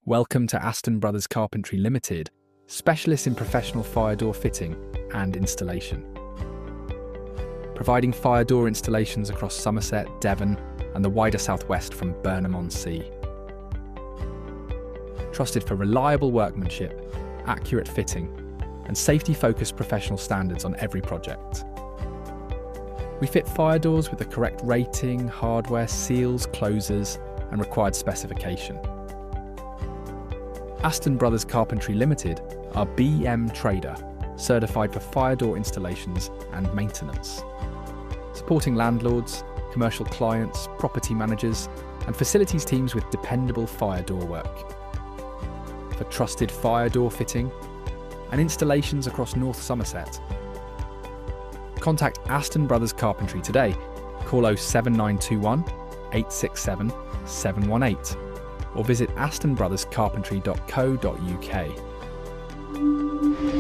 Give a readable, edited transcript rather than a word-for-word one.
Welcome to Aston Brothers Carpentry Ltd, specialists in professional fire door fitting and installation. Providing fire door installations across Somerset, Devon and the wider southwest from Burnham-on-Sea. Trusted for reliable workmanship, accurate fitting and safety-focused professional standards on every project. We fit fire doors with the correct rating, hardware, seals, closers and required specification. Aston Brothers Carpentry Ltd are BM Trader, certified for fire door installations and maintenance. Supporting landlords, commercial clients, property managers and facilities teams with dependable fire door work. For trusted fire door fitting and installations across North Somerset. Contact Aston Brothers Carpentry today. Call 07921 867 718 or visit astonbrotherscarpentry.co.uk.